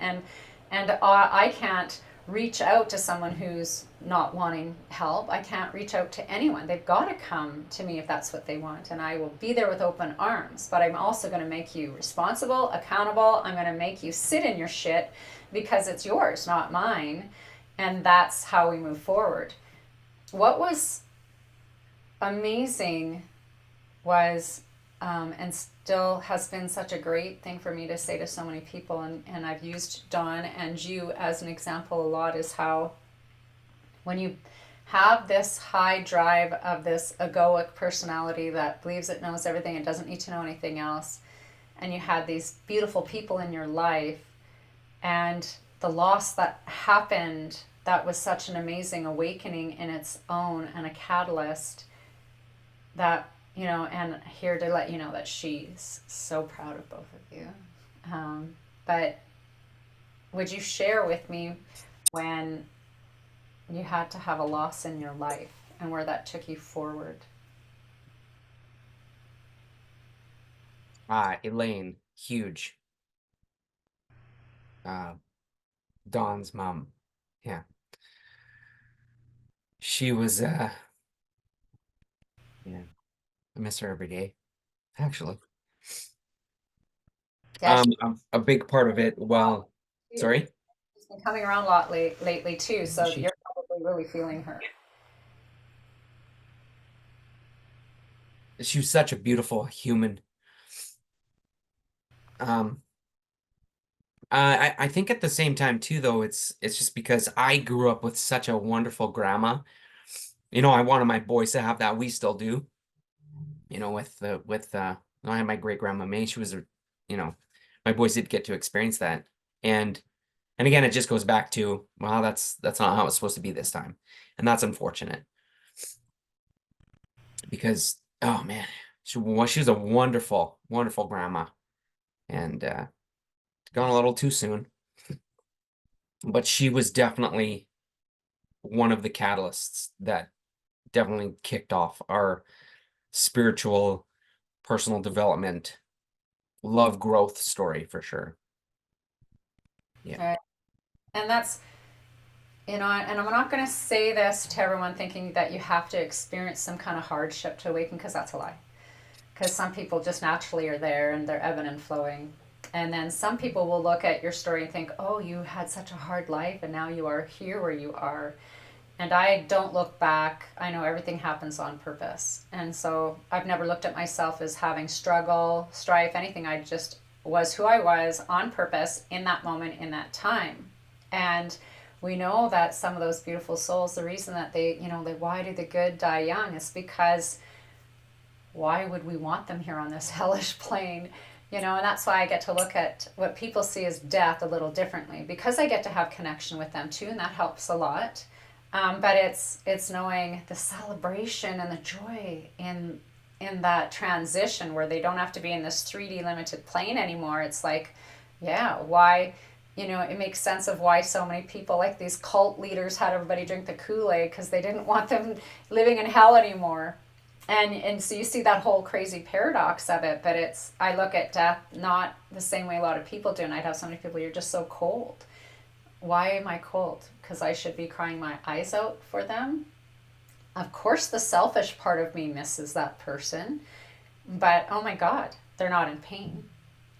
And I can't reach out to someone who's not wanting help. I can't reach out to anyone. They've got to come to me if that's what they want. And I will be there with open arms. But I'm also going to make you responsible, accountable. I'm going to make you sit in your shit because it's yours, not mine. And that's how we move forward. What was amazing was, and still has been such a great thing for me to say to so many people, and I've used Dawn and you as an example a lot, is how when you have this high drive of this egoic personality that believes it knows everything and doesn't need to know anything else, and you had these beautiful people in your life, and the loss that happened, that was such an amazing awakening in its own and a catalyst that, and here to let you know that she's so proud of both of you. But would you share with me when you had to have a loss in your life and where that took you forward? Elaine, huge. Uh, Dawn's mom. Yeah. She was, yeah, I miss her every day, actually. Yeah, A big part of it, well, she's sorry, been coming around a lot lately too, so she you're probably really feeling her. she was such a beautiful human. Um, I think at the same time too, though, it's just because I grew up with such a wonderful grandma. I wanted my boys to have that. We still do. I had my great grandma May. She was, my boys did get to experience that, and again, it just goes back to, well, that's not how it's supposed to be this time, and that's unfortunate because, oh man, she was a wonderful, wonderful grandma, and gone a little too soon. But she was definitely one of the catalysts that definitely kicked off our spiritual, personal development, love growth story for sure. Yeah. Right. And that's, and I'm not going to say this to everyone thinking that you have to experience some kind of hardship to awaken, because that's a lie. Because some people just naturally are there and they're ebbing and flowing. And then some people will look at your story and think, oh, you had such a hard life and now you are here where you are. And I don't look back. I know everything happens on purpose. And so I've never looked at myself as having struggle, strife, anything. I just was who I was on purpose in that moment, in that time. And we know that some of those beautiful souls, the reason that why do the good die young is because why would we want them here on this hellish plane? And that's why I get to look at what people see as death a little differently, because I get to have connection with them too, and that helps a lot. But it's knowing the celebration and the joy in that transition where they don't have to be in this 3D limited plane anymore. It's like, yeah, why it makes sense of why so many people, like these cult leaders, had everybody drink the Kool-Aid because they didn't want them living in hell anymore. And so you see that whole crazy paradox of it, but I look at death not the same way a lot of people do, and I'd have so many people, you're just so cold. Why am I cold? Because I should be crying my eyes out for them. Of course, the selfish part of me misses that person, but oh my God, they're not in pain.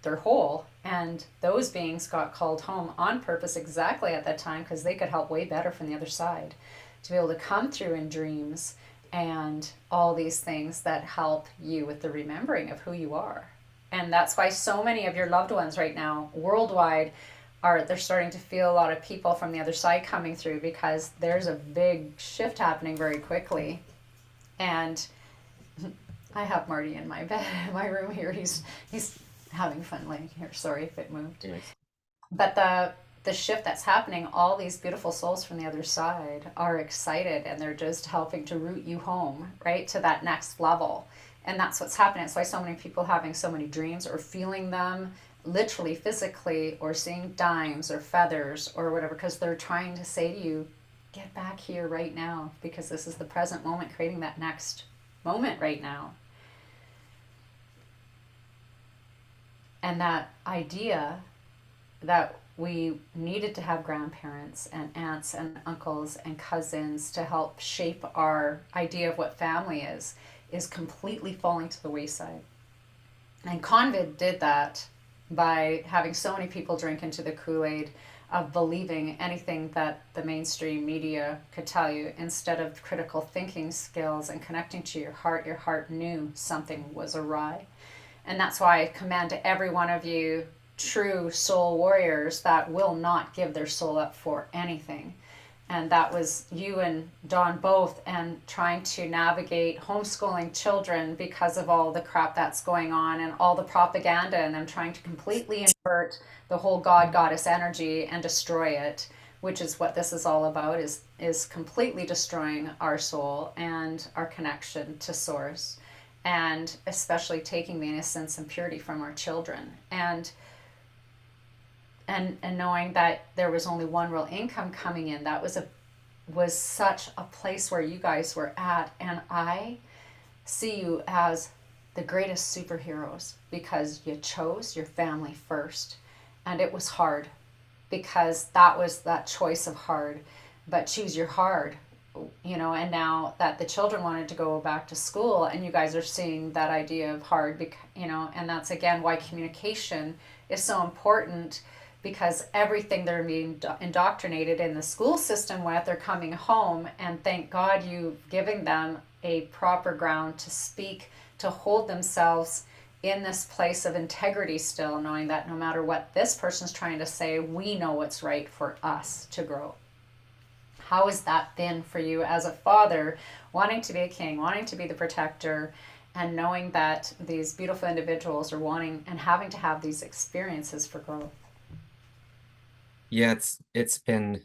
They're whole. And those beings got called home on purpose exactly at that time because they could help way better from the other side to be able to come through in dreams and all these things that help you with the remembering of who you are. And that's why so many of your loved ones right now worldwide they're starting to feel a lot of people from the other side coming through because there's a big shift happening very quickly. And I have Marty in my bed, my room here. He's having fun laying here. Sorry if it moved. Yes. But the shift that's happening, all these beautiful souls from the other side are excited and they're just helping to root you home, right, to that next level. And that's what's happening. It's why so many people having so many dreams or feeling them literally physically or seeing dimes or feathers or whatever because they're trying to say to you, get back here right now because this is the present moment creating that next moment right now. And that idea that we needed to have grandparents and aunts and uncles and cousins to help shape our idea of what family is completely falling to the wayside. And Convid did that by having so many people drink into the Kool-Aid of believing anything that the mainstream media could tell you instead of critical thinking skills and connecting to your heart knew something was awry. And that's why I commend to every one of you true soul warriors that will not give their soul up for anything. And that was you and Dawn both, and trying to navigate homeschooling children because of all the crap that's going on and all the propaganda, and them trying to completely invert the whole God goddess energy and destroy it, which is what this is all about, is completely destroying our soul and our connection to source, and especially taking the innocence and purity from our children. And knowing that there was only one real income coming in, that was such a place where you guys were at. And I see you as the greatest superheroes because you chose your family first. And it was hard because that was that choice of hard, but choose your hard. And now that the children wanted to go back to school and you guys are seeing that idea of hard, and that's again why communication is so important, because everything they're being indoctrinated in the school system with, they're coming home, and thank God you've given them a proper ground to speak, to hold themselves in this place of integrity still, knowing that no matter what this person's trying to say, we know what's right for us to grow. How has that been for you as a father, wanting to be a king, wanting to be the protector, and knowing that these beautiful individuals are wanting and having to have these experiences for growth? Yeah, it's been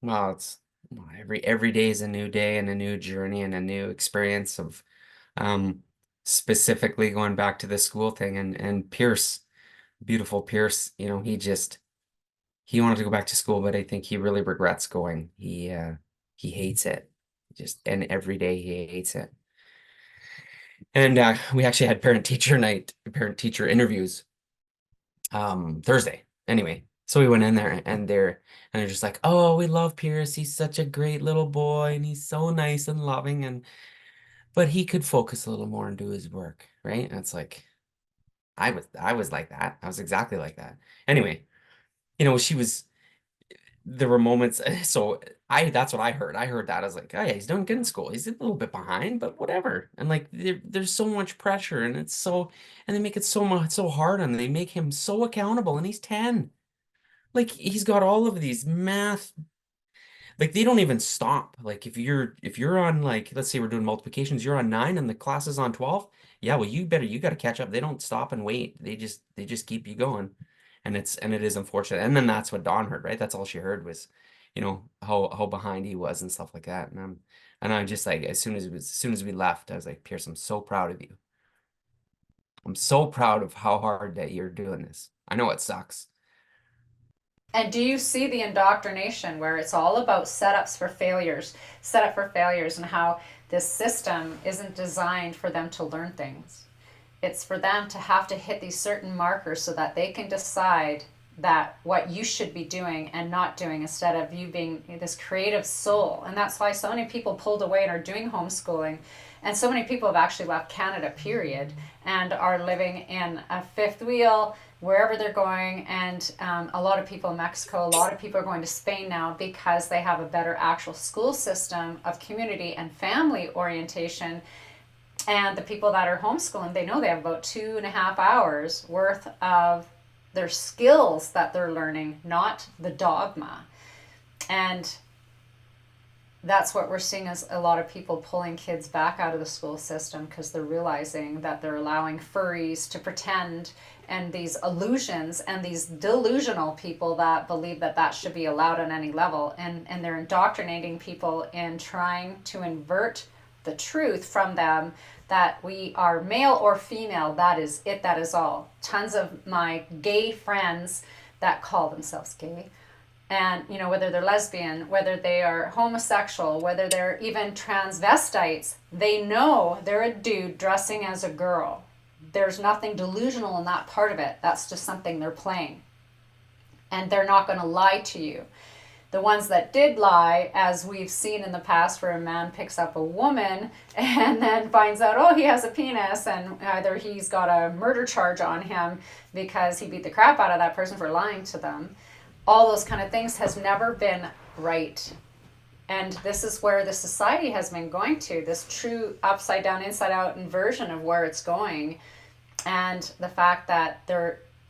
well, every day is a new day and a new journey and a new experience of um specifically going back to the school thing, and Pierce, beautiful Pierce, he wanted to go back to school, but I think he really regrets going. He hates it. Just and every day he hates it. And we actually had parent teacher interviews Thursday. Anyway, so we went in there and they're just like, "Oh, we love Pierce. He's such a great little boy and he's so nice and loving, and but he could focus a little more and do his work, right?" And it's like I was like that. I was exactly like that. Anyway, she was there were moments. So I that's what I heard. I heard that. I was like, "Oh yeah, he's doing good in school. He's a little bit behind, but whatever." And like there's so much pressure, and they make it so hard on him. They make him so accountable, and he's 10. Like he's got all of these math, like they don't even stop. Like if you're on, like, let's say we're doing multiplications, you're on 9 and the class is on 12. Yeah, well, you got to catch up. They don't stop and wait. They just keep you going. And it is unfortunate. And then that's what Dawn heard, right? That's all she heard was, how behind he was and stuff like that. And I'm just like, as soon as we left, I was like, Pierce, I'm so proud of you. I'm so proud of how hard that you're doing this. I know it sucks. And do you see the indoctrination where it's all about setups for failures, set up for failures, and how this system isn't designed for them to learn things? It's for them to have to hit these certain markers so that they can decide that what you should be doing and not doing, instead of you being this creative soul. And that's why so many people pulled away and are doing homeschooling, and so many people have actually left Canada, period, and are living in a fifth wheel wherever they're going. And a lot of people in Mexico, a lot of people are going to Spain now because they have a better actual school system of community and family orientation. And the people that are homeschooling, they know they have about 2.5 hours worth of their skills that they're learning, not the dogma. And that's what we're seeing, is a lot of people pulling kids back out of the school system because they're realizing that they're allowing furries to pretend, and these illusions, and these delusional people that believe that that should be allowed on any level. And they're indoctrinating people in trying to invert the truth from them, that we are male or female, that is it, that is all. Tons of my gay friends that call themselves gay, and whether they're lesbian, whether they are homosexual, whether they're even transvestites, they know they're a dude dressing as a girl. There's nothing delusional in that part of it. That's just something they're playing, and they're not going to lie to you. The ones that did lie, as we've seen in the past, where a man picks up a woman and then finds out, oh, he has a penis, and either he's got a murder charge on him because he beat the crap out of that person for lying to them. All those kind of things has never been right. And this is where the society has been going to, this true upside down, inside out inversion of where it's going. And the fact that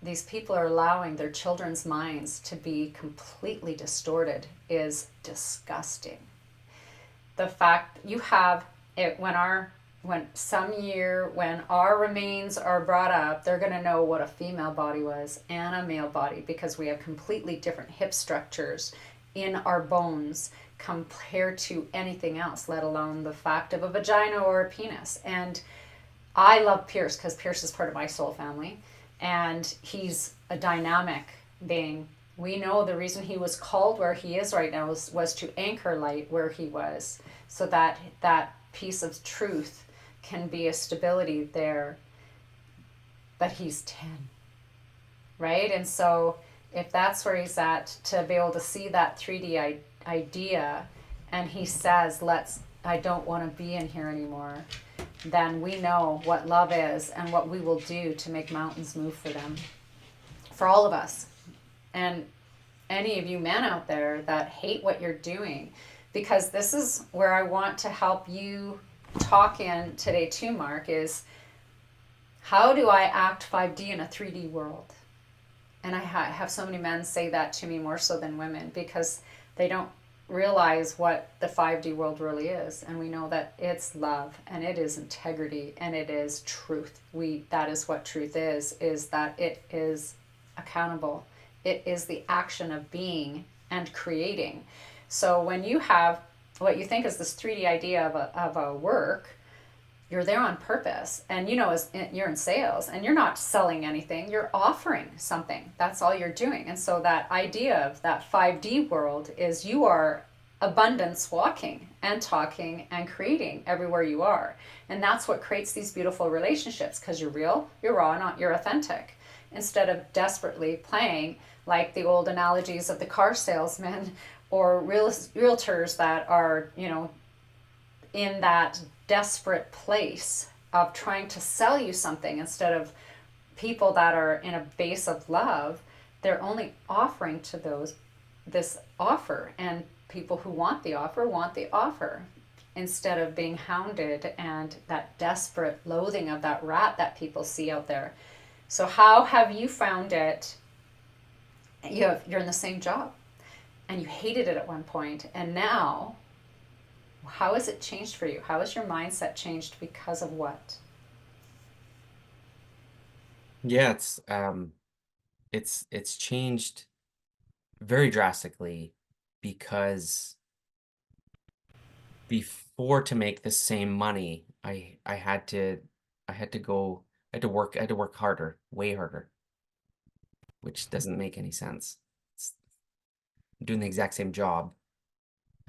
these people are allowing their children's minds to be completely distorted is disgusting. The fact you have it, when our remains are brought up, they're going to know what a female body was and a male body, because we have completely different hip structures in our bones compared to anything else, let alone the fact of a vagina or a penis. And I love Pierce because Pierce is part of my soul family, and he's a dynamic being. We know the reason he was called where he is right now was to anchor light where he was, so that that piece of truth can be a stability there. But he's 10, right? And so if that's where he's at, to be able to see that 3D idea, and he says, I don't want to be in here anymore, then we know what love is and what we will do to make mountains move for them, for all of us. And any of you men out there that hate what you're doing, because this is where I want to help you talk in today too, Mark, is how do I act 5D in a 3D world? And I have so many men say that to me, more so than women, because they don't realize what the 5D world really is. And we know that it's love, and it is integrity, and it is truth. That is what truth is that it is accountable. It is the action of being and creating. So when you have what you think is this 3D idea of a work, you're there on purpose. And you're in sales, and you're not selling anything, you're offering something. That's all you're doing. And so that idea of that 5D world is you are abundance walking and talking and creating everywhere you are. And that's what creates these beautiful relationships, because you're real, you're raw, not you're authentic, instead of desperately playing like the old analogies of the car salesman or realtors that are in that desperate place of trying to sell you something, instead of people that are in a base of love. They're only offering to this offer, and people who want the offer instead of being hounded, and that desperate loathing of that rat that people see out there. So how have you found it? You're in the same job, and you hated it at one point, and now how has it changed for you? How has your mindset changed because of what? Yeah, it's changed very drastically, because before, to make the same money, I had to go I had to work harder, way harder, which doesn't make any sense. doing the exact same job.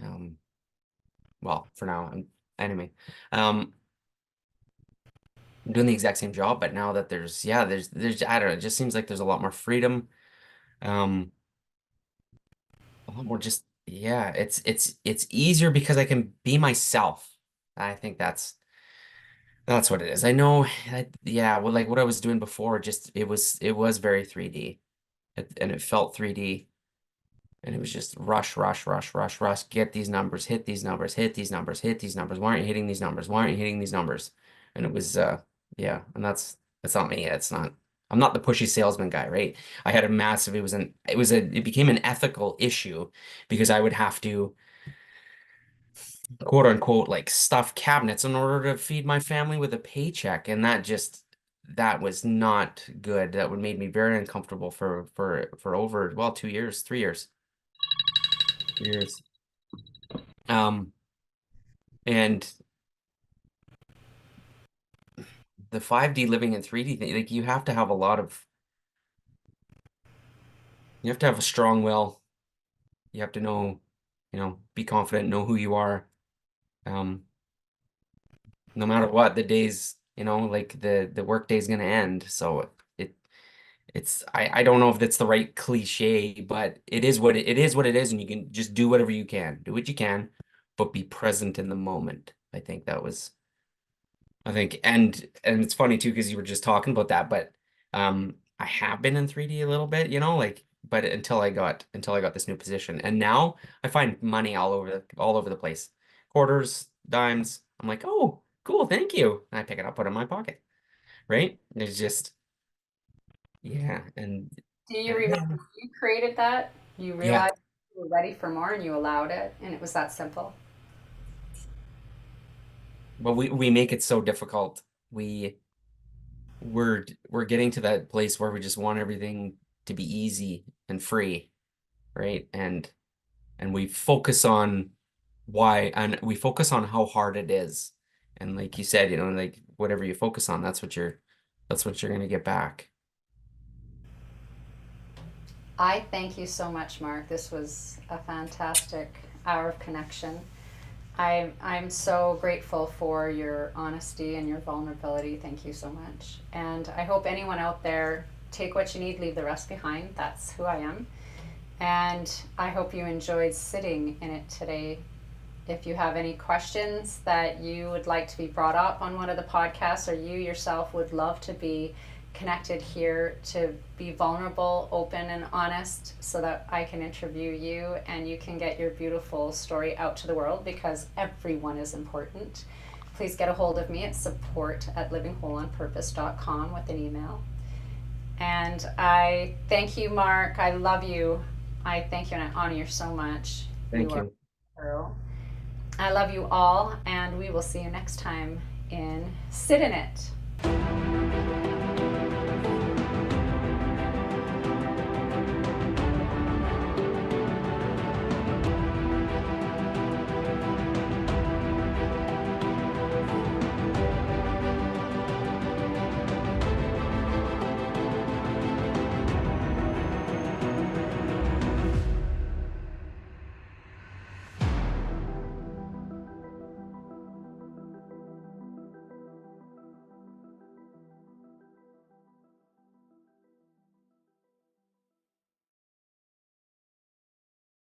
Um, well, for now, anyway. I'm doing the exact same job, but now that there's I don't know, it just seems like there's a lot more freedom. Um, a lot more just yeah, it's easier because I can be myself. I think that's what it is. I know, yeah, well, like what I was doing before, just it was very 3D, and it felt 3D, and it was just rush, rush, rush, rush, rush. Get these numbers, hit these numbers, hit these numbers, hit these numbers. Why aren't you hitting these numbers? Why aren't you hitting these numbers? And it was, yeah, and that's not me. It's not. I'm not the pushy salesman guy, right? I had a massive. It became an ethical issue because I would have to quote unquote like stuff cabinets in order to feed my family with a paycheck, and that was not good. That would made me very uncomfortable for over, well, 2 years, 3 years, 3 years. Um, and the 5D living in 3D thing, like you have to have a strong will. You have to know, be confident, know who you are. Um, no matter what, the day's, like the work day's gonna end. So it I don't know if that's the right cliche, but it is what it is, and you can just do whatever you can. Do what you can, but be present in the moment. I think, and it's funny too because you were just talking about that, but I have been in 3D a little bit, like, but until I got this new position, and now I find money all over the place, quarters, dimes. I'm like, oh, cool, thank you. And I pick it up, put it in my pocket, right? It's just yeah, Do you and remember then when you created that? You yeah, realized you were ready for more and you allowed it, and it was that simple. but we make it so difficult. We we're getting to that place where we just want everything to be easy and free, right? And we focus on how hard it is. And like you said, like whatever you focus on, that's what you're gonna get back. I thank you so much, Mark. This was a fantastic hour of connection. I'm so grateful for your honesty and your vulnerability. Thank you so much. And I hope anyone out there take what you need, leave the rest behind. That's who I am. And I hope you enjoyed sitting in it today. If you have any questions that you would like to be brought up on one of the podcasts, or you yourself would love to be connected here to be vulnerable, open, and honest so that I can interview you and you can get your beautiful story out to the world because everyone is important, please get a hold of me at support@livingwholeonpurpose.com with an email. And I thank you, Mark. I love you. I thank you and I honor you so much. You Thank are you. a hero. I love you all, and we will see you next time in Sit in It.